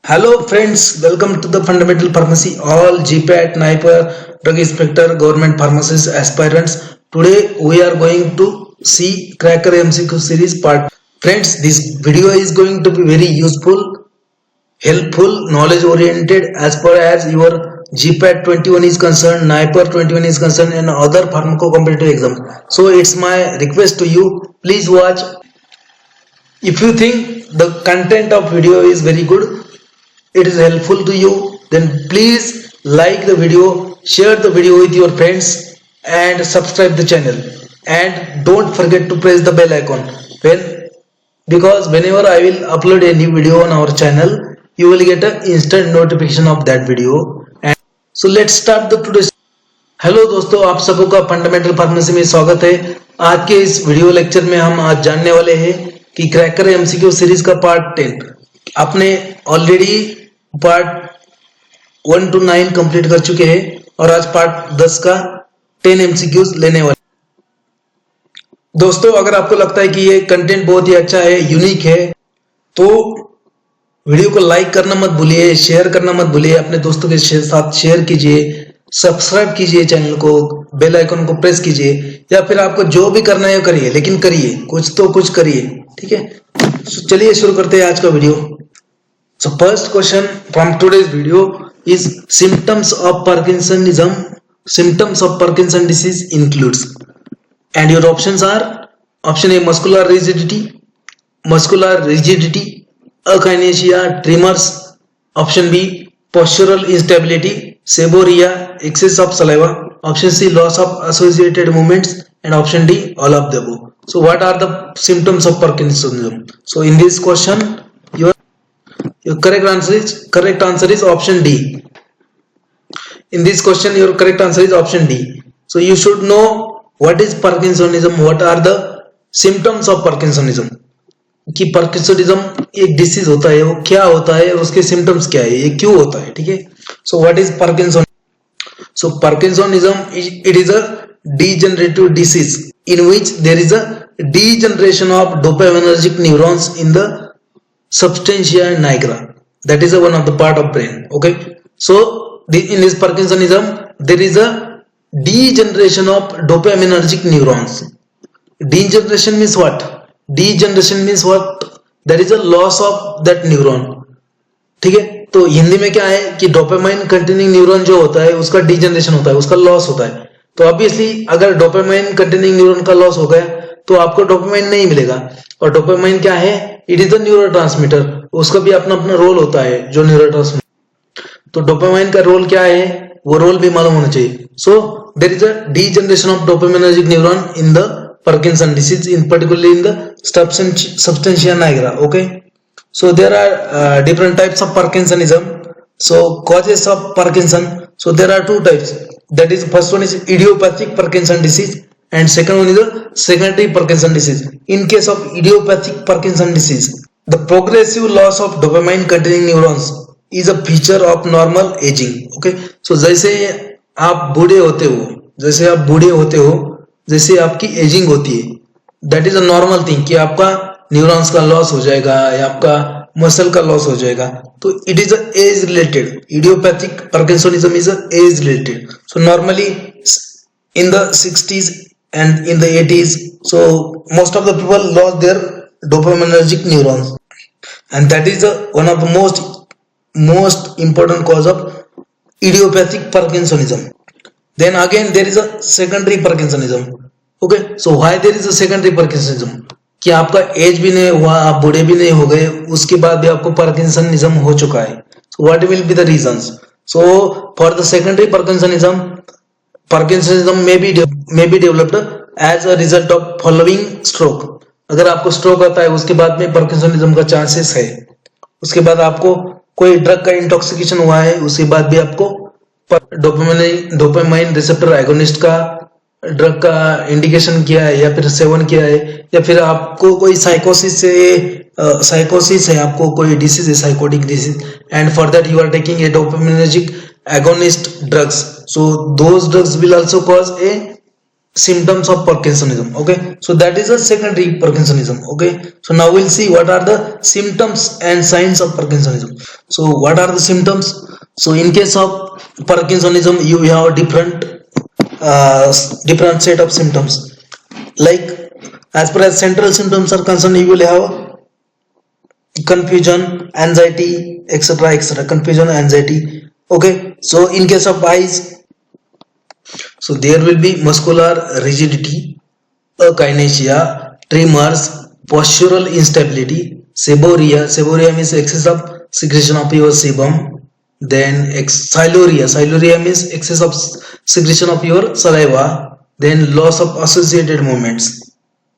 Hello friends, welcome to the Fundamental Pharmacy. All GPAT, NIPER, Drug Inspector, Government Pharmacist aspirants. Today we are going to see Cracker MCQ series part. Friends, this video is going to be very useful, helpful, knowledge oriented as far as your GPAT 21 is concerned, NIPER 21 is concerned and other pharmacocompetitive exams. So it's my request to you, please watch. If you think the content of video is very good, it is helpful to you, then please like the video, share the video with your friends and subscribe the channel, and don't forget to press the bell icon because whenever I will upload a new video on our channel, you will get an instant notification of that video. And so let's start the today's. Hello दोस्तों, आप सबों का fundamental pharmacy में स्वागत है। आज के इस वीडियो लेक्चर में हम आज जानने वाले हैं कि क्रैकर एमसीक्यू सीरीज का पार्ट 10 आपने ऑलरेडी पार्ट 1 to 9 कंप्लीट कर चुके हैं और आज पार्ट 10 का 10 एमसीक्यूज लेने वाले। दोस्तों, अगर आपको लगता है कि ये कंटेंट बहुत ही अच्छा है, यूनिक है, तो वीडियो को लाइक करना मत भूलिए, शेयर करना मत भूलिए, अपने दोस्तों के साथ शेयर कीजिए, सब्सक्राइब कीजिए चैनल को, बेल आइकन को प्रेस कीजिए, या फिर आपको जो भी करना है करिए, लेकिन करिए, कुछ तो कुछ करिए, ठीक है। तो चलिए शुरू करते हैं आज का video. So first question from today's video is symptoms of Parkinsonism. Symptoms of Parkinson disease includes, and your options are: option A muscular rigidity, akinesia, tremors; option B postural instability, seborrhea, excess of saliva; option C loss of associated movements; and option D all of the above. So what are the symptoms of Parkinsonism? So in this question your correct answer is option D. In this question, your correct answer is option D. So you should know what is Parkinsonism, what are the symptoms of Parkinsonism. कि Parkinsonism एक disease होता है, वो क्या होता है और उसके सिम्टम्स क्या है, ये क्यों होता है, ठीक है। So what is Parkinson? So Parkinsonism it is a degenerative disease in which there is a degeneration of dopaminergic neurons in the substantia nigra, that is one of the part of brain. Okay, so in this Parkinsonism there is a degeneration of dopaminergic neurons. Degeneration means what? Degeneration means what? That is a loss of that neuron, ठीक है। तो हिंदी में क्या है कि dopamine containing neuron जो होता है उसका डिजेनरेशन होता है, उसका लॉस होता है। तो ऑब्वियसली अगर डोपामाइन कंटेनिंग न्यूरॉन का लॉस हो गया तो आपको डोपामाइन नहीं मिलेगा। और डोपामाइन क्या है? इट इज द न्यूरोट्रांसमीटर, उसका भी अपना अपना रोल होता है जो न्यूरोट्रांसमीटर। तो डोपामाइन का रोल क्या है, वो रोल भी मालूम होना चाहिए। So there is a degeneration of dopaminergic neuron in the Parkinson disease, in particularly in the substantia nigra. Okay, so there are different types of Parkinsonism. So causes of Parkinson, so there are two types. That is, first one is idiopathic Parkinson disease and second one is the secondary Parkinson disease. In case of idiopathic Parkinson disease, the progressive loss of dopamine containing neurons is a feature of normal aging. Okay, so जैसे आप बूढ़े होते हो, जैसे आपकी ageing होती है, that is a normal thing कि आपका न्यूरॉन्स का लॉस हो जाएगा या आपका मसल का लॉस हो जाएगा। तो it is age related, idiopathic parkinsonism is age related. So normally in the 60s and in the 80s, so most of the people lost their dopaminergic neurons, and that is one of the most important cause of idiopathic Parkinsonism. Then again there is a secondary Parkinsonism. Okay, so why there is a secondary Parkinsonism? कि आपका as भी नहीं हुआ, आप बूढ़े भी नहीं हो गए, उसके बाद भी आपको पार्किंसनिज्म हो चुका है। So what will be the reasons? So for the secondary Parkinsonism may be developed as a result of following stroke. अगर आपको स्ट्रोक आता है उसके बाद में पार्किंसनिज्म का चांसेस है। उसके बाद आपको कोई ड्रग का इंटॉक्सिकेशन हुआ है, उसके बाद भी आपको डोपामाइन रिसेप्टर एगोनिस्ट का ड्रग का इंडिकेशन किया है या फिर सेवन किया है, या फिर आपको कोई साइकोसिस है, आपको कोई डिसीज है, psychotic disease, and for that you are taking a dopaminergic agonist drugs. So those drugs will also cause a symptoms of Parkinsonism. Okay, so that is a secondary Parkinsonism. Okay, so now we'll see what are the symptoms and signs of Parkinsonism. So what are the symptoms? So in case of Parkinsonism, you have different set of symptoms. Like as far as central symptoms are concerned, you will have confusion, anxiety, etc. Confusion, anxiety. Okay, so in case of eyes, so there will be muscular rigidity, akinesia, tremors, postural instability, seborrhea. Seborrhea means excess of secretion of your sebum. Then siluria. Siluria means excess of secretion of your saliva. Then loss of associated movements.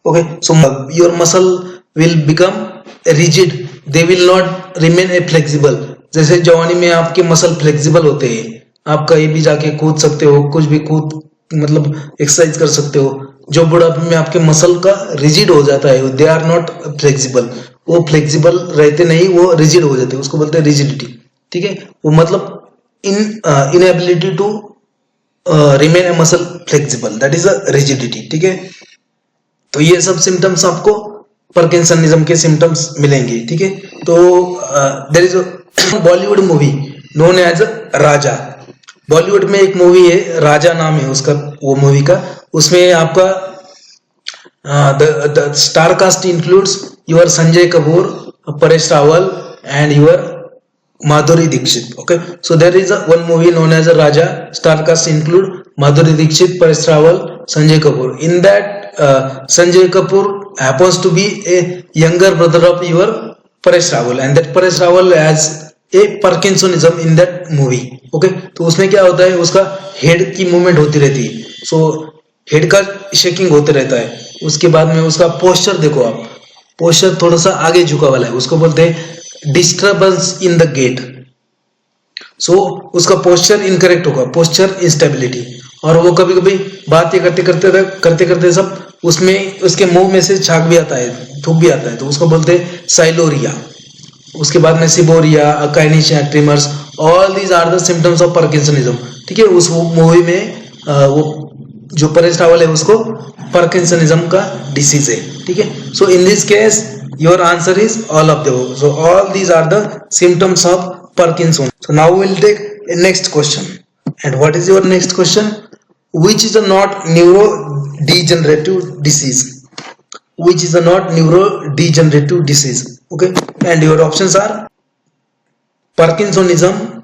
Okay, so your muscle will become rigid, they will not remain flexible. जैसे जवानी में आपके muscle flexible होते हैं, आप कहीं भी जाके कूद सकते हो, कुछ भी कूद मतलब एक्सरसाइज कर सकते हो. जो बुढ़ापे में आपके मसल का रिजिड हो जाता है, दे आर नॉट फ्लेक्सिबल, वो फ्लेक्सिबल रहते नहीं, वो रिजिड हो जाते हैं, उसको बोलते हैं रिजिडिटी. ठीक है, वो मतलब inability to remain a muscle flexible, that is a rigidity. ठीक है, तो ये सब सिम्टम्स आपको पार्किंसनिज्म के सिम्टम्स मिलेंगे. ठीक है, तो there is Bollywood movie known as Raja. Bollywood में एक मूवी है राजा, नाम है उसका, वो मूवी का. उसमें आपका the star cast includes your Sanjay Kapoor, Paresh Rawal and your Madhuri Dixit. Okay, so there is one movie known as Raja. Star cast include Madhuri Dixit, Paresh Rawal, Sanjay Kapoor. In that, Sanjay Kapoor happens to be a younger brother of your Paresh Rawal, and that Paresh Rawal has a Parkinsonism in that movie. Okay, तो उसमें क्या होता है, उसका head की movement होती रहती है, सो हेड का शेकिंग होते रहता है. उसके बाद में उसका पोस्चर देखो आप, पोस्चर थोड़ा सा आगे झुका वाला है, उसको बोलते हैं डिस्टर्बेंस इन द गेट. सो उसका पोस्चर इनकरेक्ट होगा, पोस्चर इंस्टेबिलिटी. और वो कभी कभी बातें करते करते सब उसमें उसके मुंह में से छाग भी आता है, थूक भी आता है, तो उसको बोलते हैं साइलोरिया. उसके बाद में seborrhoea, akinesia, tremors, all these are the symptoms of Parkinsonism. ठीक है, उस मूवी में वो जो परेश रावल है उसको पार्किंसनिज्म का डिसीज है. ठीक है, so in this case your answer is all of the. So all these are the symptoms of Parkinson. So now we will take a next question. And what is your next question? Which is a not neurodegenerative disease? Which is a not neurodegenerative disease? Okay, and your options are Parkinsonism,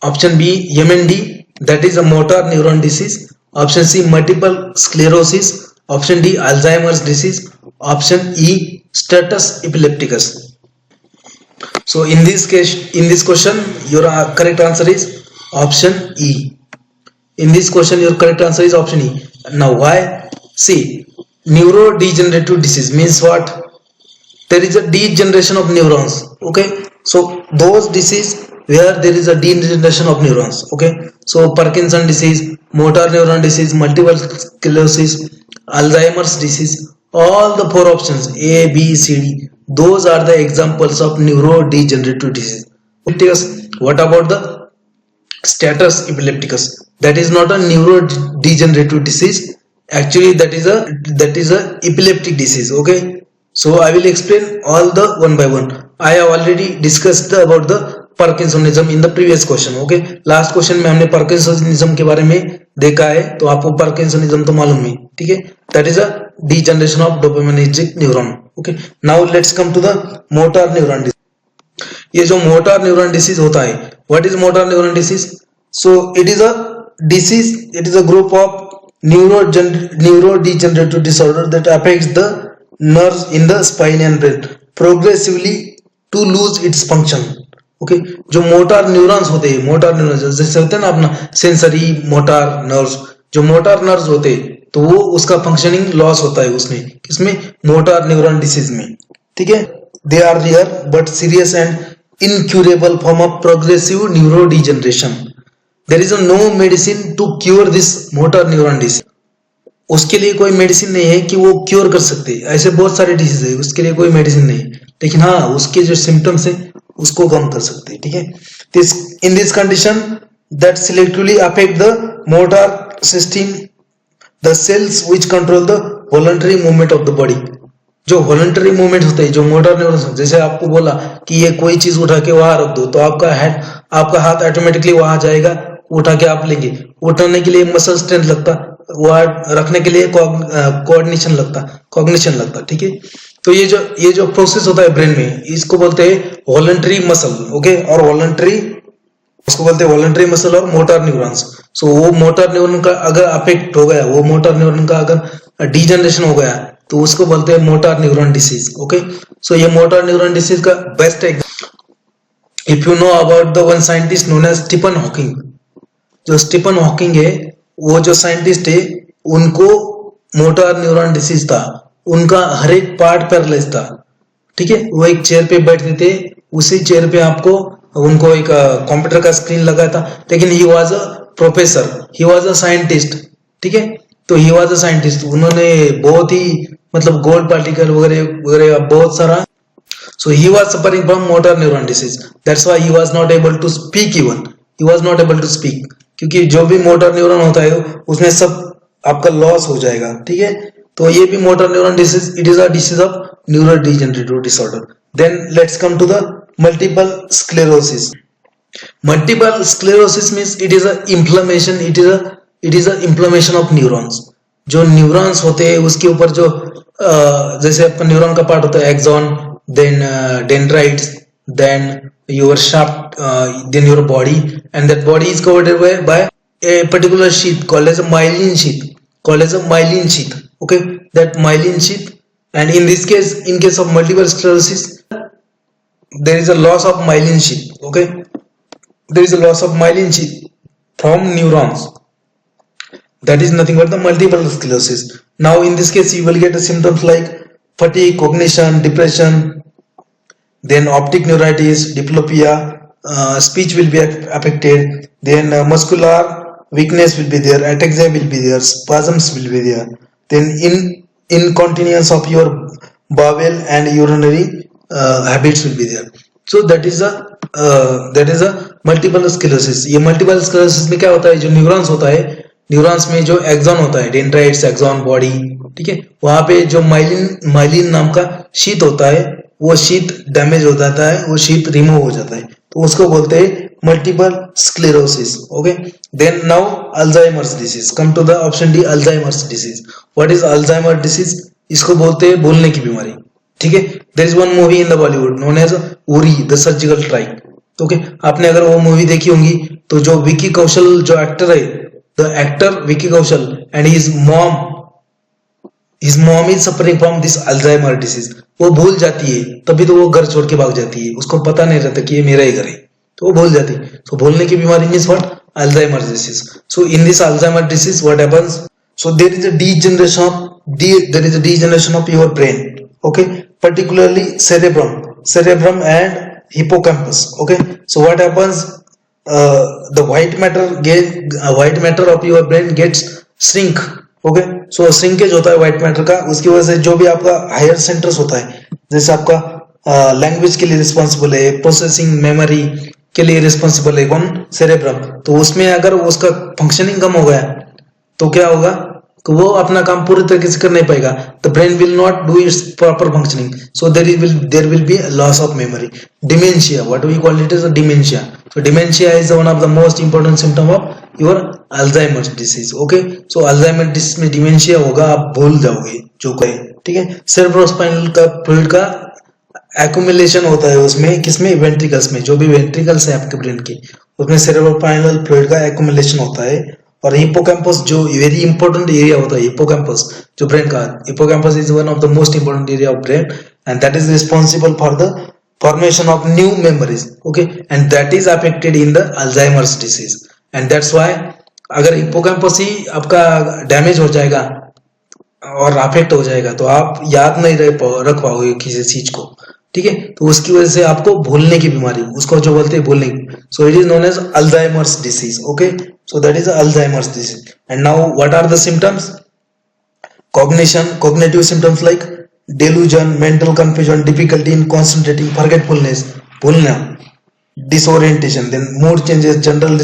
option B MND, that is a motor neuron disease, option C multiple sclerosis, option D Alzheimer's disease, option E status epilepticus. So in this case, in this question, your correct answer is option E. In this question, your correct answer is option E. Now why? See, neurodegenerative disease means what? There is a degeneration of neurons. Okay, so those disease where there is a degeneration of neurons. Okay, so Parkinson disease, motor neuron disease, multiple sclerosis, Alzheimer's disease, all the four options A, B, C, D. Those are the examples of neurodegenerative disease. What about the status epilepticus? That is not a neurodegenerative disease. Actually, that is a epileptic disease. Okay, so I will explain all the one by one. I have already discussed about the Parkinsonism in the previous question. Okay, last question में हमने Parkinsonism के बारे में देखा है, तो आपको Parkinsonism तो मालूम है. ठीक है, that is a degeneration of dopaminergic neuron. Okay, now let's come to the motor neuron disease. ये जो motor neuron disease होता है, what is motor neuron disease? So it is a disease, it is a group of neurodegenerative disorder that affects the nerves in the spine and brain progressively to lose its function. Okay, जो motor neurons होते हैं, motor neurons जैसे होते हैं ना अपना sensory motor nerves, जो motor nerves होते हैं तो वो उसका फंक्शनिंग लॉस होता है उसमें, किसमें? मोटर न्यूरॉन डिसीज में. ठीक है, they are rare but serious and incurable form of progressive neurodegeneration. There is no medicine to cure this motor neuron disease. उसके लिए कोई मेडिसिन नहीं है कि वो क्योर कर सकते. ऐसे बहुत सारे डिसीज है, उसके लिए कोई मेडिसिन नहीं, लेकिन हाँ उसके जो सिम्टम्स है उसको कम कर सकते हैं. ठीक है, this in this condition that selectively affect the motor system the cells which control the voluntary movement of the body. जो वॉलंटरी मूवमेंट होते हैं, जो मोटर न्यूरॉन्स, जैसे आपको बोला कि ये कोई चीज उठा के वहां रख दो, तो आपका हाथ ऑटोमेटिकली वहां जाएगा, उठा के आप लेंगे। उठाने के लिए मसल स्ट्रेंथ लगता, वहां रखने के लिए कोऑर्डिनेशन लगता, ठीक है। तो ये जो प्रोसेस होता है ब्रेन में, इसको बोलते हैं वॉलंटरी मसल, ओके। और उसको बोलते हैं वॉलंटरी मसल और मोटर न्यूरॉन्स। सो वो मोटर न्यूरॉन का अगर अफेक्ट हो गया, वो मोटर न्यूरॉन का अगर डीजनरेशन हो गया, तो उसको बोलते हैं motor neuron disease, okay. So ये मोटर न्यूरॉन डिसीज का best example, if you know about the one scientist known as Stephen Hawking. जो स्टीफन हॉकिंग है, वो जो साइंटिस्ट है, उनको मोटर न्यूरॉन डिसीज था, उनका हर एक पार्ट पैरालाइज था, ठीक है। वो एक चेयर पे बैठते थे, उसी चेयर पे आपको उनको एक कंप्यूटर का स्क्रीन लगा था, लेकिन he was a professor, he was a scientist, ठीक है। तो ही वाज अ साइंटिस्ट, उन्होंने बहुत ही मतलब गोल्ड पार्टिकल वगैरह वगैरह बहुत सारा। So he was suffering from motor neuron disease. That's why he was not able to speak even. He was not able to speak. क्योंकि जो भी मोटर न्यूरॉन होता है उसमें सब आपका लॉस हो जाएगा, ठीक है। तो ये भी motor neuron disease, it is a disease of neurodegenerative disorder. Then let's come to the multiple sclerosis. Multiple sclerosis means it is a inflammation, it is a inflammation of neurons. जो neurons होते हैं उसके ऊपर जो जैसे आपका neuron का part होता है axon, then dendrites, then your shaft, then your body, and that body is covered by a particular sheath called as a myelin sheath, okay. That myelin sheath, and in this case, in case of multiple sclerosis, there is a loss of myelin sheath, okay. There is a loss of myelin sheath from neurons. That is nothing but the multiple sclerosis. Now in this case you will get the symptoms like fatigue, cognition, depression, then optic neuritis, diplopia, speech will be affected, then muscular weakness will be there, ataxia will be there, spasms will be there, then incontinence of your bowel and urinary habits will be there. So that is a multiple sclerosis. ये multiple sclerosis में क्या होता है, जो neurons होता है, neurons में जो एक्सॉन होता है, डेंड्राइट्स, एक्सॉन, बॉडी, ठीक है, वहां पे जो माइलिन नाम का शीत होता है, वो शीत डैमेज हो जाता है, वो शीत रिमूव हो जाता है, तो उसको बोलते हैं multiple sclerosis, okay. Then now Alzheimer's disease, come to the option D, Alzheimer's disease. What is Alzheimer disease? इसको बोलते हैं भूलने की बीमारी, ठीक है। There is one movie in the Bollywood known as Uri the surgical strike, okay. आपने अगर वो मूवी देखी होंगी, तो जो विकी कौशल जो एक्टर है, the actor Vicky Kaushal and his mom is suffering from this Alzheimer disease. वो भूल जाती है, तभी तो वो घर छोड़ के भाग जाती है, उसको पता नहीं रहता कि ये मेरा ही घर है, तो वो भूल जाती है। तो भूलने की बीमारी means what? Alzheimer disease. So in this Alzheimer disease what happens? So there is a degeneration of your brain, okay, particularly cerebrum and hippocampus, okay. So what happens? The white matter of your brain gets shrink, okay. So shrinkage होता है white matter का, उसकी वजह से जो भी आपका higher centres होता है, जैसे आपका लैंग्वेज के लिए रिस्पॉन्सिबल है, प्रोसेसिंग मेमोरी के लिए रिस्पॉन्सिबल है कौन? सेरेब्रम। तो उसमें अगर उसका फंक्शनिंग कम हो गया तो क्या होगा कि वो अपना काम पूरी तरीके से कर नहीं पाएगा, the brain will not do its proper functioning, so there will be loss of memory, dementia, what we call it is dementia. So dementia is one of the most important symptom of your Alzheimer's disease, okay. So Alzheimer disease में dementia होगा, आप भूल जाओगे जो कहे, ठीक है। cerebrospinal का फ्लूइड का accumulation होता है उसमें, किसमें? वेंट्रिकल्स में, जो भी वेंट्रिकल्स है आपके ब्रेन के, उसमें cerebrospinal फ्लूइड का accumulation होता है। और हिपोकैम्पस जो वेरी इंपॉर्टेंट एरिया होता है, हिपोकैम्पस जो ब्रेन का, hippocampus is one of the most important area of brain and that is responsible for the formation of new memories, okay, and that is affected in the Alzheimer's disease, and that's why अगर hippocampus ही आपका damage हो जाएगा और affect हो जाएगा तो आप याद नहीं रख पाओगे किसी चीज को, ठीक है। तो उसकी वजह से आपको भूलने की बीमारी, उसको जो बोलते हैं भूलने की, so it is known as Alzheimer's disease, okay. So that is Alzheimer's disease. And now what are the symptoms? cognitive symptoms like delusion, mental confusion, difficulty in concentrating, forgetfulness, भूलना, disorientation, then mood changes, general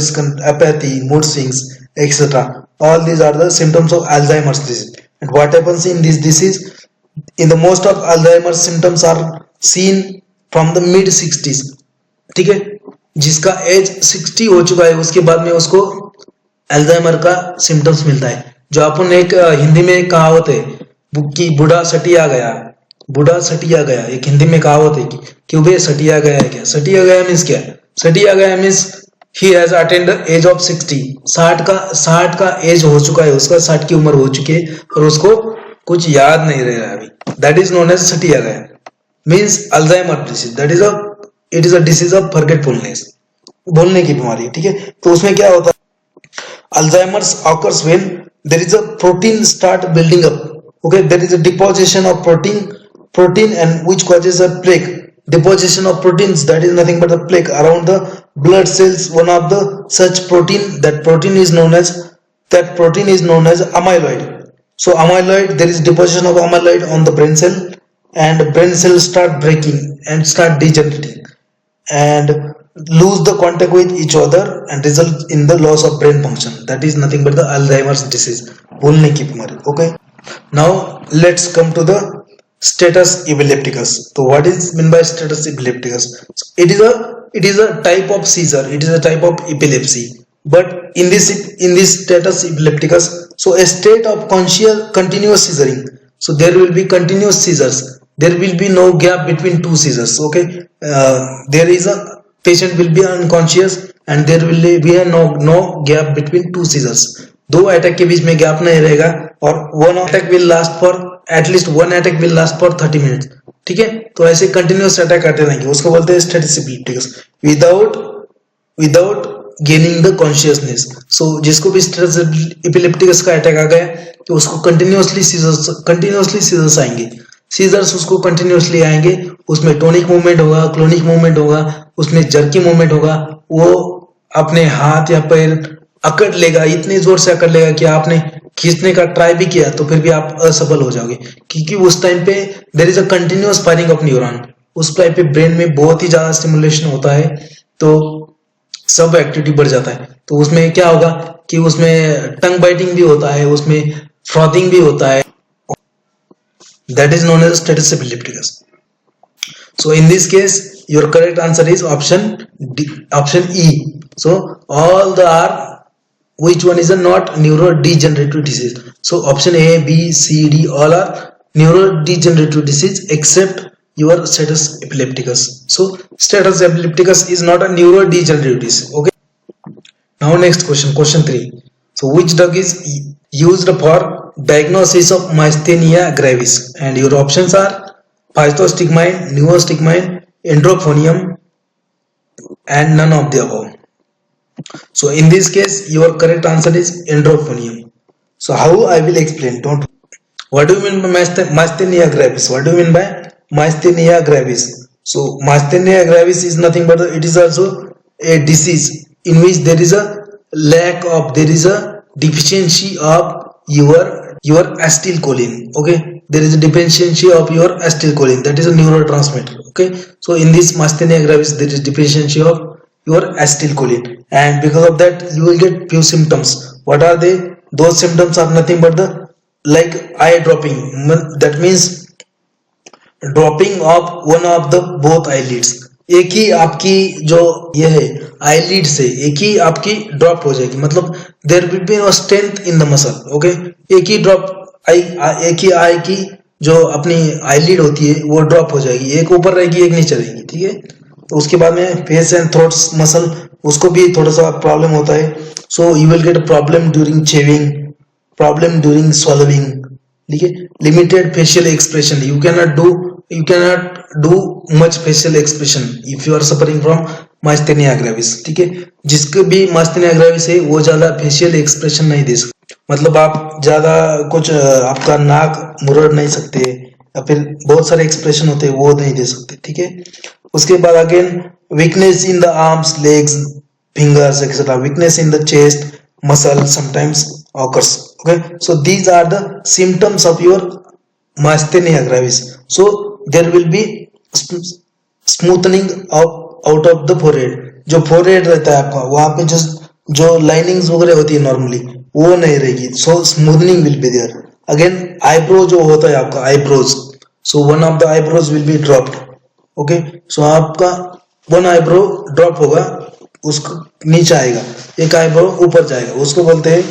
apathy, mood swings, etc. All these are the symptoms of Alzheimer's disease. And what happens in this disease? In the most of Alzheimer's symptoms are seen from the mid 60s. ठीक है, जिसका as 60 हो चुका है उसके बाद में उसको अल्जाइमर का सिम्टम्स मिलता है. जो अपन एक हिंदी में एक कहावत है कि बूढ़ा सटिया गया, बूढ़ा सटिया गया, एक हिंदी में कहावत है कि वे सटिया गया है. क्या सटिया गया मीन्स? क्या सटिया गया means he has attend the age of 60. 60 का एज हो चुका है उसका, 60 की उम्र हो चुकी है और उसको कुछ याद नहीं रह रहा है अभी. दैट इज नोन एज सटिया गया, means Alzheimer disease. That is it is a disease of forgetfulness, भूलने की बीमारी. ठीक है, तो उसमें क्या होता है? Alzheimer's occurs when there is a protein start building up. Okay, there is a deposition of protein and which causes a plaque. Deposition of proteins, that is nothing but the plaque around the blood cells. One of the such protein, that protein is known as amyloid. So amyloid, there is deposition of amyloid on the brain cell, and brain cells start breaking and start degenerating and lose the contact with each other and result in the loss of brain function. That is nothing but the Alzheimer's disease, भूलने की बीमारी. Okay, now let's come to the status epilepticus. So what is meant by status epilepticus? It is a type of seizure, it is a type of epilepsy, but in this status epilepticus, so a state of continuous seizuring. So there will be continuous seizures, there will be no gap between two seizures. Okay, there is a patient will be unconscious and there will be no gap between two seizures. दो attack के बीच में gap नहीं रहेगा और one attack will last for at least 30 minutes. ठीक है, तो ऐसे कंटिन्यूअस अटैक आते रहेंगे, उसको बोलते हैं status epilepticus, without gaining the consciousness. So जिसको भी स्टेटस एपिलेप्टिकस का अटैक आ गया तो उसको कंटिन्यूअसली सीजर्स आएंगे. सीजर्स उसको कंटिन्यूअसली आएंगे, उसमें टोनिक मूवमेंट होगा, क्लोनिक मूवमेंट होगा, उसमें जर्की मूवमेंट होगा. वो अपने हाथ या पैर अकड़ लेगा, इतने जोर से अकड़ लेगा कि आपने खींचने का ट्राई भी किया तो फिर भी आप असफल हो जाओगे, क्योंकि उस टाइम पे there is a continuous firing of neuron. उस टाइम पे ब्रेन में बहुत ही ज्यादा स्टिमुलेशन होता है तो सब एक्टिविटी बढ़ जाता है. तो उसमें क्या होगा कि उसमें टंग बाइटिंग भी होता है, उसमें फ्रॉथिंग भी होता है. That is known as status epilepticus. So in this case, your correct answer is option E. So all the are, which one is a not neurodegenerative disease? So option A, B, C, D all are neurodegenerative disease except your status epilepticus. So status epilepticus is not a neurodegenerative disease. Okay. Now next question 3. So which drug is used for diagnosis of myasthenia gravis? And your options are physostigmine, neostigmine, endrophonium, and none of the above. So in this case, your correct answer is endrophonium. So how I will explain. Don't. What do you mean by myasthenia gravis? What do you mean by myasthenia gravis? So myasthenia gravis is nothing but it is also a disease in which there is a deficiency of your acetylcholine. Okay, there is a deficiency of your acetylcholine, that is a neurotransmitter. Okay, so in this myasthenia gravis there is deficiency of your acetylcholine, and because of that you will get few symptoms. What are they? Those symptoms are nothing but the like eye dropping, that means dropping of one of the both eyelids. एक ही आपकी जो ये है eyelid से एक ही आपकी drop हो जाएगी, मतलब there will be no strength in the muscle. Okay, एक ही आई की जो अपनी आईलिड होती है वो ड्रॉप हो जाएगी, एक ऊपर रहेगी एक नीचे रहेगी. ठीक है, तो उसके बाद में फेस एंड थ्रोट मसल उसको भी थोड़ा सा प्रॉब्लम होता है. So you will get problem during chewing, problem during swallowing. ठीक है, limited facial expression, you cannot do much facial expression if you are suffering from myasthenia gravis. ठीक है, जिसको भी myasthenia gravis है वो ज्यादा फेशियल एक्सप्रेशन नहीं दे सकते, मतलब आप ज्यादा कुछ आपका नाक मुरड़ नहीं सकते या फिर बहुत सारे एक्सप्रेशन होते हैं वो नहीं दे सकते. ठीक है, उसके बाद again weakness in the arms, legs, fingers, etc. Weakness in the chest, muscle sometimes occurs. Okay, so these are the symptoms of your myasthenia gravis. So there will be smoothing out of the forehead. जो forehead रहता है आपका वहां पे जो linings वगैरह होती है नॉर्मली वो नहीं रहेगी, so smoothening will be there. Again eyebrow जो होता है आपका eyebrows, so one of the eyebrows will be dropped. Okay, so आपका वन आईब्रो ड्रॉप होगा, उसको नीचे आएगा, एक आईब्रो ऊपर जाएगा, उसको बोलते हैं,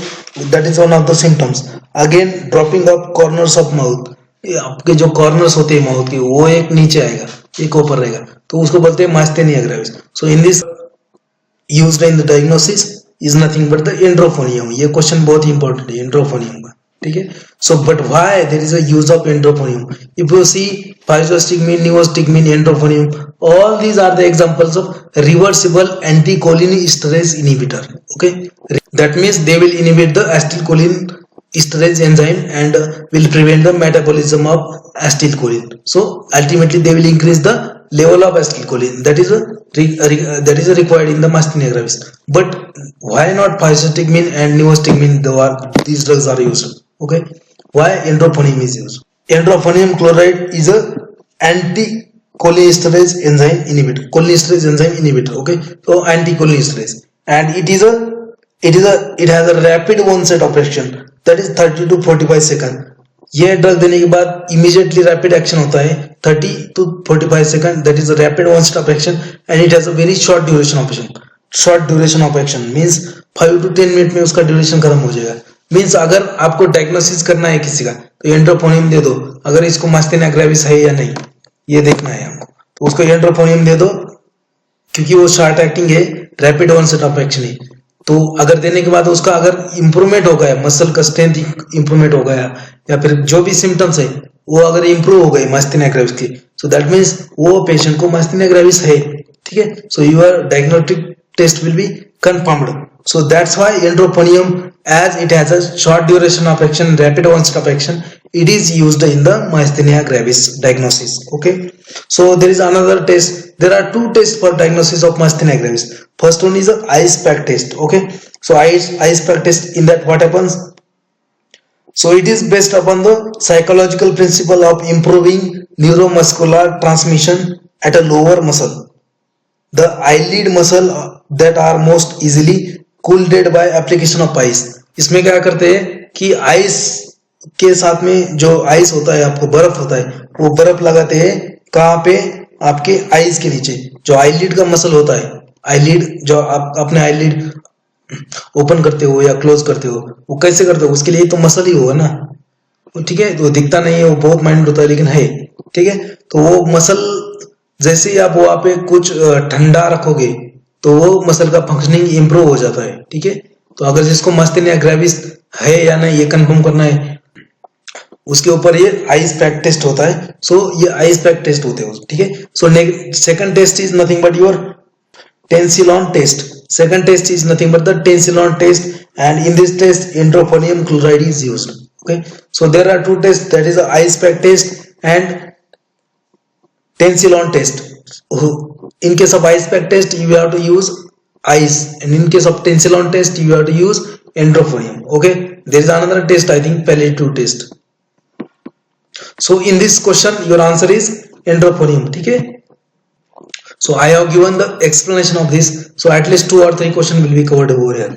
that is one of the symptoms. Again dropping of corners of mouth, आपके जो कॉर्नर्स होते हैं माउथ के वो एक नीचे आएगा, एक ऊपर रहेगा, तो उसको बोलते हैं myasthenia gravis. So in this used in the diagnosis is nothing but the edrophonium. ये क्वेश्चन बहुत इंपॉर्टेंट है एंड्रोफोनियम का, ठीक है। So but why there is a use of edrophonium? If you see physostigmine, neostigmine, edrophonium, all these are the examples of reversible anticholinesterase inhibitor. Okay, that means they will inhibit the acetylcholinesterase enzyme and will prevent the metabolism of acetylcholine. So ultimately they will increase the level of acetylcholine, that is required in the myasthenia gravis. But why not pyzostigmin and neostigmin? These drugs are used. Okay, why endrophonium is used? Endrophonium chloride is a anticholinesterase enzyme inhibitor, cholinesterase enzyme inhibitor. Okay, so anticholinesterase, and it has a rapid onset of action, that is 30 to 45 second. ये drug देने के बाद immediately rapid action होता है 30 to 45 second, that is rapid onset of action, and it has a very short duration of action. Short duration of action means 5 to 10 minute में उसका duration खत्म हो जाएगा। मीन्स अगर आपको डायग्नोसिस करना है किसी का तो एंड्रोफोनियम दे दो, अगर इसको मास्थेनिया ग्रेविस है या नहीं ये देखना है हमको, तो उसको एंड्रोफोनियम दे दो, क्योंकि वो शॉर्ट एक्टिंग है, रैपिड ऑनसेट ऑफ एक्शन है। तो अगर देने के बाद उसका अगर इंप्रूवमेंट हो गया, मसल का स्ट्रेंथ इंप्रूवमेंट हो गया, या फिर जो भी सिम्टम्स है वो अगर इंप्रूव हो गए मास्थेनिया ग्रेविस की, सो दैट मीन्स वो पेशेंट को मास्थेनिया ग्रेविस है, ठीक है। So your diagnostic test will be confirmed. So that's why endrophonium, as it has a short duration of action, rapid onset of action, it is used in the myasthenia gravis diagnosis. Okay, so there is another test. There are two tests for diagnosis of myasthenia gravis. First one is a ICE-PAC test. Okay, so ICE-PAC test, in that what happens? So it is based upon the psychological principle of improving neuromuscular transmission at a lower muscle, the eyelid muscle that are most easily cooled by application of ice. इसमें क्या करते हैं कि ice के साथ में जो ice होता है, आपको बर्फ होता है, वो बर्फ लगाते हैं कहाँ पे? आपके आइस के नीचे, जो आईलिड का मसल होता है, आईलिड जो आप अपने आईलिड ओपन करते हो या क्लोज करते हो, वो कैसे करते हो? उसके लिए तो मसल ही होगा ना, ठीक है। तो दिखता नहीं है, वो बहुत माइन्यूट होता है लेकिन है, ठीक है। तो वो मसल जैसे ही आप वहां पे कुछ ठंडा रखोगे तो वो मसल का फंक्शनिंग इंप्रूव हो जाता है, ठीक है। तो अगर जिसको मास्थेनिया ग्रेविस है या नहीं ये कंफर्म करना है, उसके ऊपर ये ICE-PAC टेस्ट होता है। सो ये ICE-PAC टेस्ट होते हैं, ठीक है। So second test is nothing but your Tensilon test. Second test is nothing but the Tensilon test, and in this test edrophonium chloride is used. Okay, so there are two test, that is ICE-PAC test and Tensilon test. In case of ICE-PAC test, you have to use ice, and in case of Tensilon test, you have to use endrophonium. Okay, there is another test, I think palliative test. So in this question, your answer is endrophonium. Okay. So I have given the explanation of this. So at least 2 or 3 questions will be covered over here.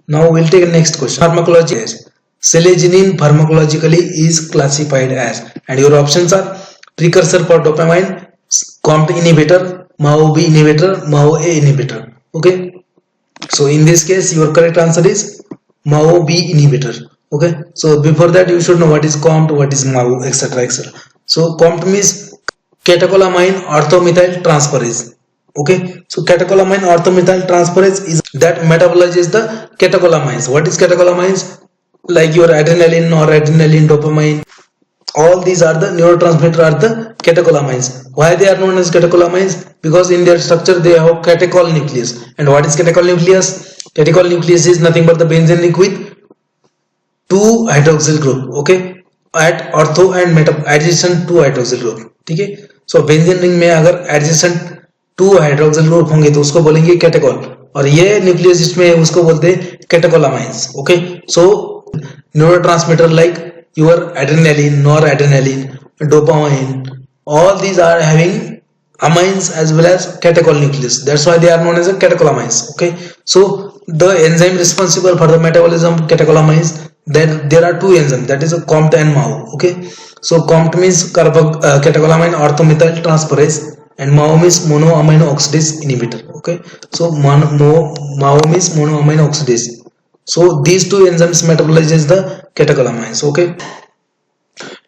Now we'll take the next question. Pharmacology is seleginine pharmacologically is classified as, and your options are precursor for dopamine, COMT inhibitor, MAO-B inhibitor, MAO-A inhibitor. Okay, so in this case your correct answer is MAO-B inhibitor. Okay, so before that you should know what is COMT, what is MAO, etc, etc. So COMT means catecholamine orthomethyl transferase. Okay, so catecholamine orthomethyl transferase is that metabolizes the catecholamines. What is catecholamines? Like your adrenaline, noradrenaline, dopamine, all these are the neurotransmitter, are the catecholamines. Why they are known as catecholamines? Because in their structure they have catechol nucleus. And what is catechol nucleus? Catechol nucleus is nothing but the benzene ring with 2 hydroxyl group. Okay, at ortho and adjacent 2 hydroxyl group. ठीक है, so benzene ring में अगर adjacent 2 hydroxyl group होंगे तो उसको बोलेंगे catechol, और ये nucleus जिसमें है उसको बोलते हैं catecholamines. Okay, so neurotransmitter like your adrenaline, noradrenaline, dopamine, all these are having amines as well as catechol nucleus. That's why they are known as a catecholamines. Okay, so the enzyme responsible for the metabolism of catecholamines, then there are two enzymes, that is a COMT and MAO. Okay, so COMT means catecholamine orthomethyl transferase and MAO means monoamino oxidase inhibitor. Okay, so MAO means monoamino oxidase. So these two enzymes metabolizes the catecholamines. Okay,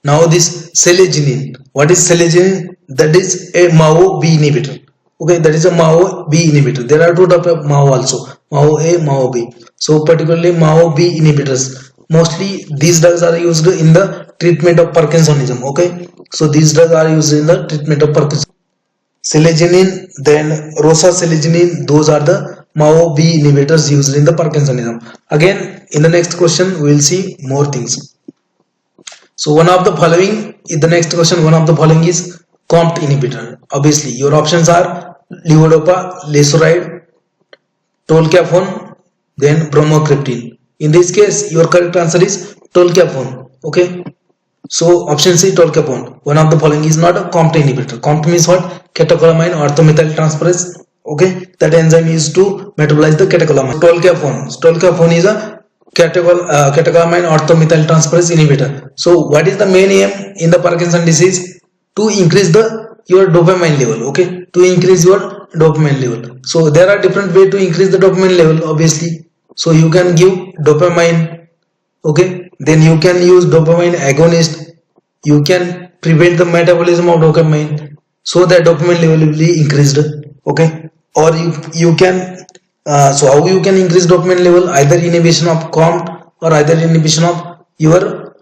now this seleginine, what is seleginine? That is a MAO B inhibitor. Okay, that is a MAO B inhibitor. There are two types of MAO also, MAO A, MAO B. So particularly MAO B inhibitors, mostly these drugs are used in the treatment of Parkinsonism. Okay, so these drugs are used in the treatment of Parkinsonism. Seleginine, then rosaseleginine, those are the MAO B inhibitors used in the Parkinsonism. Again, in the next question we will see more things. So one of the following, in the next question, one of the following is COMT inhibitor. Obviously your options are levodopa, lasuride, tolcapone, then bromocriptine. In this case your correct answer is tolcapone. Okay, so option C, tolcapone. One of the following is not a COMT inhibitor. COMT means what? Catecholamine orthomethyl transferase. Okay, that enzyme is to metabolize the catecholamine. Tolcapone is a catecholamine orthomethyl transferase inhibitor. So what is the main aim in the Parkinson disease? To increase your dopamine level. Okay, to increase your dopamine level. So there are different way to increase the dopamine level, obviously. So you can give dopamine. Okay, then you can use dopamine agonist. You can prevent the metabolism of dopamine so that dopamine level will be increased. Okay, or you can so how you can increase dopamine level? Either inhibition of COMT or either inhibition of your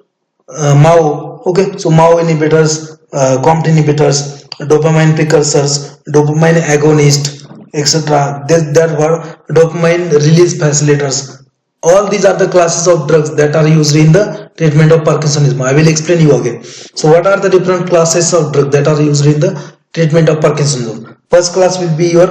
MAO. Okay, so MAO inhibitors, COMT inhibitors, dopamine precursors, dopamine agonist, etc. There were dopamine release facilitators. All these are the classes of drugs that are used in the treatment of Parkinsonism. I will explain you again. So what are the different classes of drugs that are used in the treatment of Parkinsonism? First class will be your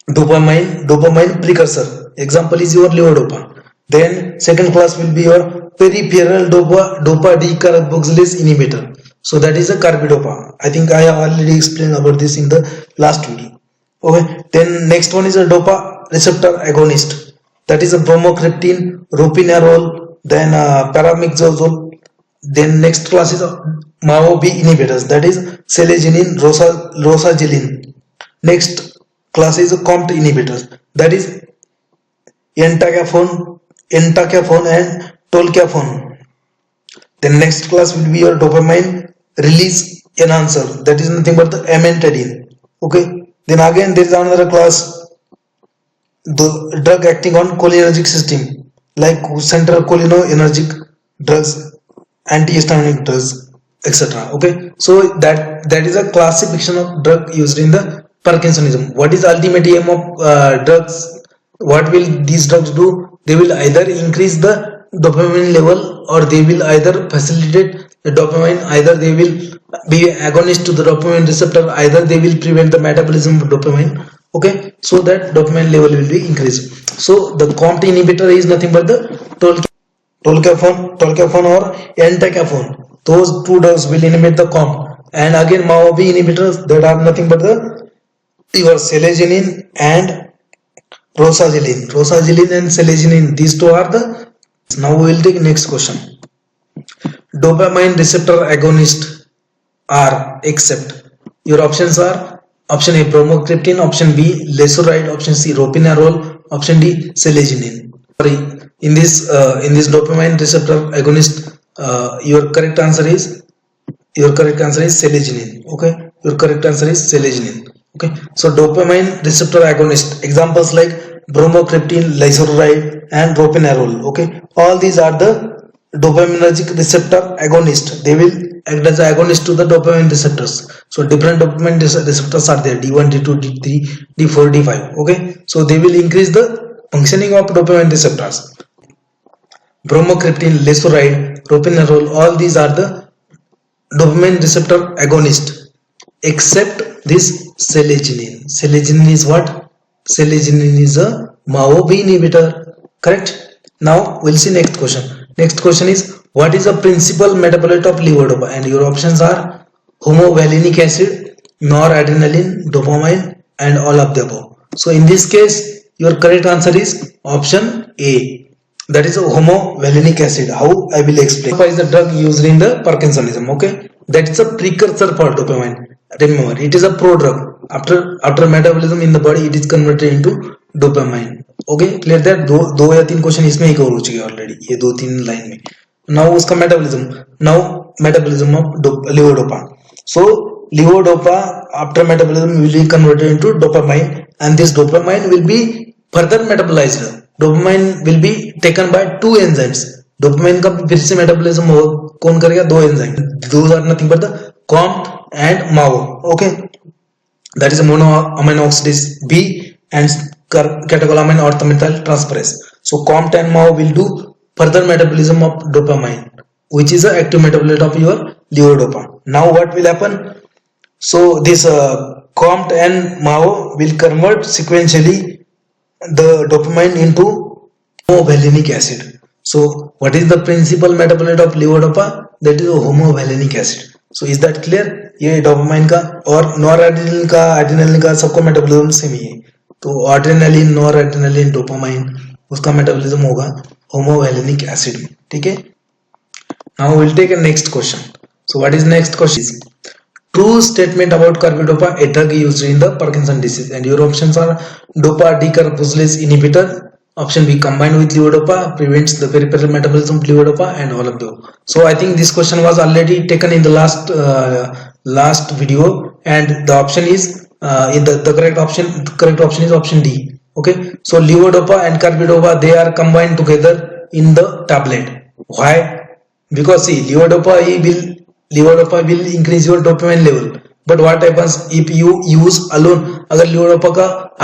dopamine precursor. Example is your levodopa. Then second class will be your peripheral dopa decarboxylase inhibitor. So that is a carbidopa. I think I have already explained about this in the last video. Okay, then next one is a dopa receptor agonist. That is a bromocriptine, ropinirole, then paramixazole. Then next class is MAO B inhibitors. That is seleginine, rosagiline. Next class is COMT inhibitors. That is entacapone and tolcapone. Then next class will be your dopamine release enhancer. That is nothing but the amantadine. Okay. Then again there is another class, the drug acting on cholinergic system, like central cholinergic drugs, antihistaminic drugs, etc. Okay, so that is a classification of drug used in the Parkinsonism. What is ultimate aim of drugs? What will these drugs do? They will either increase the dopamine level or they will either facilitate the dopamine, either they will be agonist to the dopamine receptor, either they will prevent the metabolism of dopamine. Okay, so that dopamine level will be increased. So the COMT inhibitor is nothing but the tolcapone or entacapone. Those two drugs will inhibit the COMT. And again MAO B inhibitors, that are nothing but the your seleginine and rosagiline and seleginine. These two are the. Now we will take next question. Dopamine receptor agonist are except. Your options are option A bromocriptine, option B lasuride, option C ropinirole, option D seleginine. Sorry, in this dopamine receptor agonist, your correct answer is seleginine. Okay, your correct answer is seleginine. Okay, so dopamine receptor agonist examples like bromocriptine, lasuride and ropinirole. Okay, all these are the dopaminergic receptor agonist. They will act as agonist to the dopamine receptors. So different dopamine receptors are there, D1, D2, D3, D4, D5. Okay, so they will increase the functioning of dopamine receptors. Bromocriptine, lasuride, ropinirole, all these are the dopamine receptor agonist except this seleginine. Seleginine is what? Seleginine is a MAO B inhibitor. Correct? Now we'll see next question. Next question is, what is the principal metabolite of levodopa? And your options are homovalenic acid, noradrenaline, dopamine, and all of the above. So in this case, your correct answer is option A. That is a homovalenic acid. How I will explain. Is the drug used in the Parkinsonism. Okay, that is a precursor for dopamine. Remember, it is a prodrug. After metabolism in the body, it is converted into dopamine. Okay, clear that? दो या तीन question इसमें ही cover हो चुके already, ये 2-3 line में. Now उसका metabolism of levodopa. So levodopa after metabolism will be converted into dopamine, and this dopamine will be further metabolized. Dopamine will be taken by 2 enzymes. Dopamine का फिर से metabolism कौन करेगा? 2 enzymes. Those are nothing but the COMT and MAO. Okay, that is a monoamine oxidase B and catecholamine orthomethyl transferase. So COMT and MAO will do further metabolism of dopamine, which is the active metabolite of your levodopa. Now what will happen? So this COMT and MAO will convert sequentially the dopamine into homovalenic acid. So what is the principal metabolite of levodopa? That is a homovalenic acid. So is that clear? ये dopamine का और noradrenaline का, adrenaline का सबका metabolism same ही है. तो adrenaline, noradrenaline, dopamine, उसका metabolism होगा होमोवैलेनिक एसिड में. ठीक है. Now we will take a next question. So what is next question? True statement about carbidopa, a drug used in the Parkinson disease, and your options are dopa decarboxylase inhibitor. Option B, combined with levodopa, prevents the peripheral metabolism of levodopa, and all of those. So I think this question was already taken in the last video, and the option is the correct option is option D. Okay, so levodopa and carbidopa, they are combined together in the tablet. Why? Because see, levodopa will increase your dopamine level, but what happens if you use alone? अगर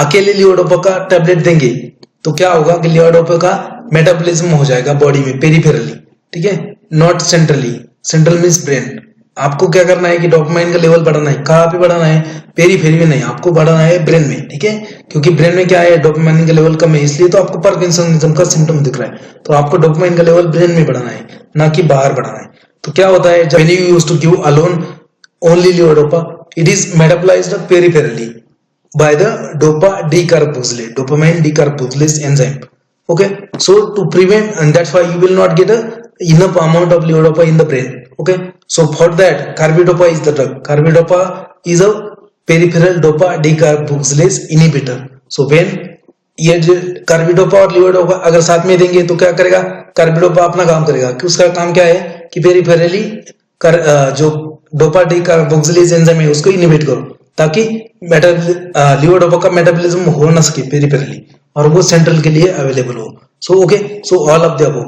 अकेले levodopa का tablet देंगे तो क्या होगा कि levodopa का metabolism हो जाएगा बॉडी में पेरिफेरली. ठीक है, not centrally. Central means brain. आपको क्या करना है कि डोपामाइन का लेवल बढ़ाना है. कहाँ पे बढ़ाना है? पेरिफेरी में नहीं, आपको बढ़ाना है ब्रेन में. ठीक है, क्योंकि ब्रेन में क्या है, डोपामाइन का लेवल कम है, इसलिए तो आपको पार्किंसनिज्म का सिम्टम दिख रहा है. तो आपको डोपामाइन का लेवल ब्रेन में बढ़ाना है, ना कि बाहर बढ़ाना है. तो क्या होता है, when you used to give alone only levodopa, it is metabolized peripherally by the dopamine decarboxylase enzyme. Okay, so to prevent, and that's why you will not get a enough amount of levodopa in the brain. Okay, so for that carbidopa is the drug. Carbidopa is a peripheral dopa decarboxylase inhibitor. So when ये carbidopa और levodopa अगर साथ में देंगे तो क्या करेगा? Carbidopa अपना काम करेगा कि उसका काम क्या है कि पेरिफेरली जो डोपा डीकार्बोक्सिलेज एंजाइम है उसको इनहिबिट करो, ताकि लिवोडोपा का मेटाबॉलिज्म हो ना सके पेरिफेरली, और वो सेंट्रल के लिए अवेलेबल हो. So okay, so all of the above.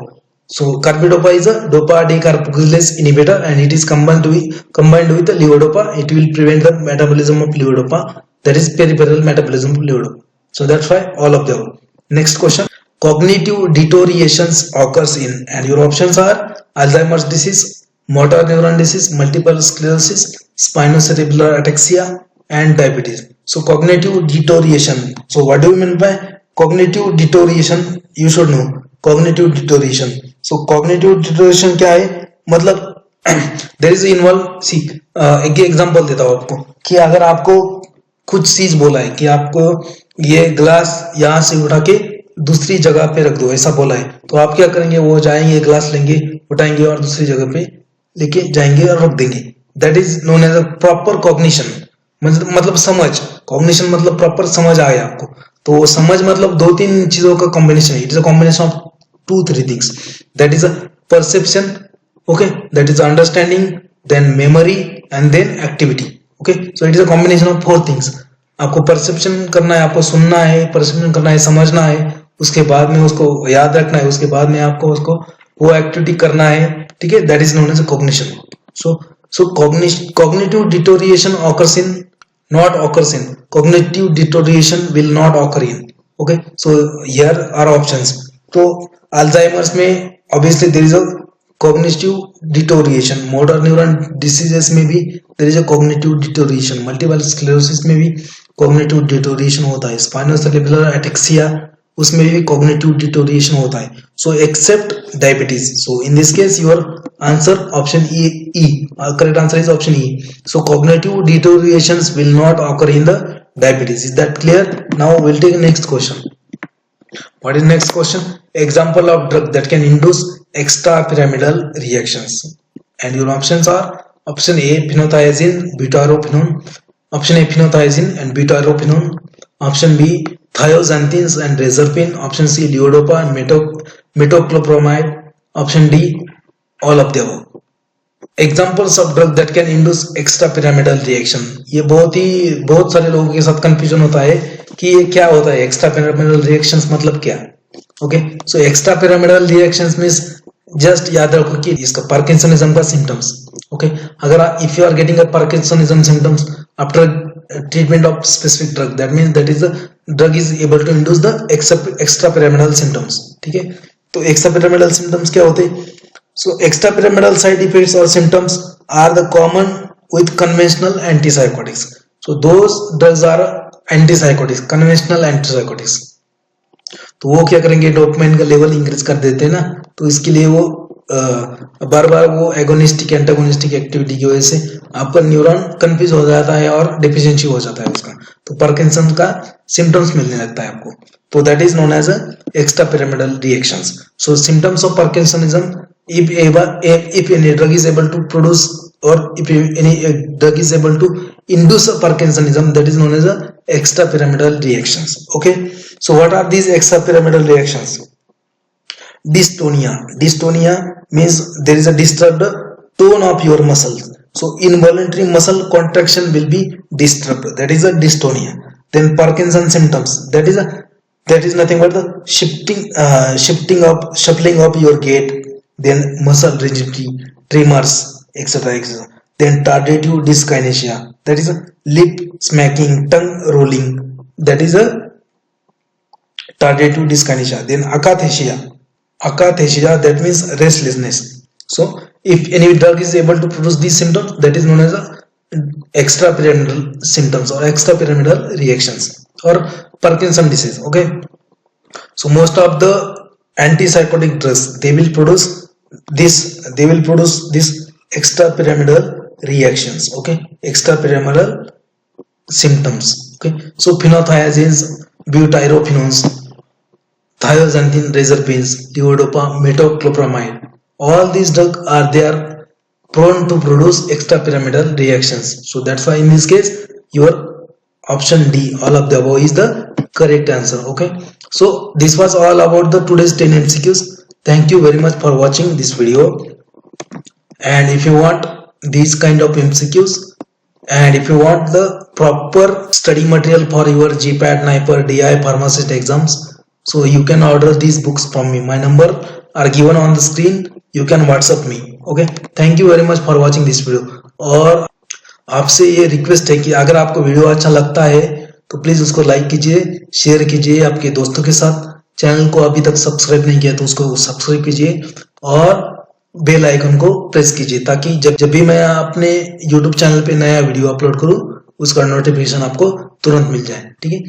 So carbidopa is a dopa decarboxylase inhibitor, and it is combined with the levodopa. It will prevent the metabolism of levodopa, that is peripheral metabolism of levodopa. So that's why all of them. Next question. Cognitive deteriorations occurs in, and your options are Alzheimer's disease, motor neuron disease, multiple sclerosis, spinocerebellar ataxia, and diabetes. So cognitive deterioration. So what do you mean by cognitive deterioration? You should know cognitive deterioration. So cognitive deterioration क्या है? मतलब there is involve, see एक example देता हूँ आपको कि अगर आपको कुछ चीज बोला है कि आपको ये ग्लास यहाँ से उठा के दूसरी जगह पे रख दो, ऐसा बोला है, तो आप क्या करेंगे? वो जाएंगे, ग्लास लेंगे, उठाएंगे और दूसरी जगह पे लेके जाएंगे और रख देंगे. That is known as a proper cognition. मतलब समझ. कॉग्निशन मतलब प्रॉपर समझ आ गया आपको. तो समझ मतलब 2-3 चीजों का कॉम्बिनेशन है. It is a combination of 2-3 things. That is a perception, okay, that is understanding, then memory, and then activity. Okay, so it is a combination of 4 things. आपको perception करना है, आपको सुनना है, perception करना है, समझना है, उसके बाद में उसको याद रखना है, उसके बाद में आपको उसको वो एक्टिविटी करना है. ठीक है, that is known as a cognition. So cognitive deterioration occurs in, not occurs in. Cognitive deterioration will not occur in. Okay, so here are options. तो अल्जाइमर्स में obviously there is a cognitive deterioration. Motor neuron diseases में भी there is a cognitive deterioration. Multiple sclerosis में भी cognitive deterioration होता है. स्पाइनोसेरेब्रल ataxia उसमें भी कॉग्निटिव डिटोरिएशन होता है. So except diabetes. So in this case your answer option E. Correct answer is option E. So cognitive deteriorations will not occur in the diabetes. Is that clear? Now we'll take next question. What is next question? Example of drug that can induce extrapyramidal reactions. And your options are option A phenothiazine, butyrophenone. Option A phenothiazine and butyrophenone. Option B thioxanthines and reserpine. Option C levodopa and metoclopramide. Option D all of the above. Examples of drug that can induce extra pyramidal reaction. ये बहुत सारे लोगों के साथ confusion होता है कि ये क्या होता है एक्स्ट्रा पिरामिडल रिएक्शंस मतलब क्या. Okay, so extra pyramidal reactions means just याद रखो कि इसका पार्किंसनिज्म का सिम्टम्स. ओके, अगर if you are getting a parkinsonism symptoms after treatment of specific drug, that means that is the drug is able to induce the extra pyramidal symptoms. ठीक है, तो extra pyramidal symptoms क्या होते हैं? So extrapyramidal side effects or symptoms are the common with conventional antipsychotics. So those drugs are antipsychotics, conventional antipsychotics. तो वो क्या करेंगे, डोपामाइन का लेवल इंक्रीज कर देते हैं ना, तो इसके लिए वो बार बार वो एगोनिस्टिक एंटागोनिस्टिक एक्टिविटी की वजह से आपका न्यूरॉन कंफ्यूज हो जाता है और डिफिशियंसी हो जाता है उसका, तो पार्किंसन का सिम्टम्स मिलने लगता है आपको. तो that is known as extra pyramidal reactions. So symptoms of parkinsonism, if any drug is able to produce or if any drug is able to induce a Parkinsonism, that is known as a extrapyramidal reactions. Okay, so what are these extrapyramidal reactions? Dystonia means there is a disturbed tone of your muscles, so involuntary muscle contraction will be disturbed, that is a dystonia. Then Parkinson symptoms, that is nothing but the shuffling of your gait. Then muscle rigidity, tremors, etc., etc. Then tardive dyskinesia, that is a lip smacking, tongue rolling, that is a tardive dyskinesia. Then akathisia, that means restlessness. So if any drug is able to produce these symptoms, that is known as a extrapyramidal symptoms or extrapyramidal reactions or Parkinson disease. Okay, so most of the antipsychotic drugs, they will produce this extrapyramidal reactions. Okay, extrapyramidal symptoms. Okay, so phenothiazines, butyrophenones, thioxanthine reserpines, levodopa, metoclopramide, all these drugs are prone to produce extrapyramidal reactions. So that's why in this case your option D, all of the above, is the correct answer. Okay, so this was all about the today's 10 MCQs. Thank you very much for watching this video, and if you want these kind of MCQs and if you want the proper study material for your GPAT, NIPER, DI, pharmacist exams, so you can order these books from me. My number are given on the screen, you can WhatsApp me. Okay, thank you very much for watching this video. और आपसे ये request है कि अगर आपको video अच्छा लगता है तो प्लीज उसको लाइक कीजिए, शेयर कीजिए आपके दोस्तों के साथ. चैनल को अभी तक सब्सक्राइब नहीं किया तो उसको सब्सक्राइब कीजिए और बेल आइकन को प्रेस कीजिए, ताकि जब भी मैं अपने YouTube चैनल पे नया वीडियो अपलोड करूं उसका नोटिफिकेशन आपको तुरंत मिल जाए. ठीक है.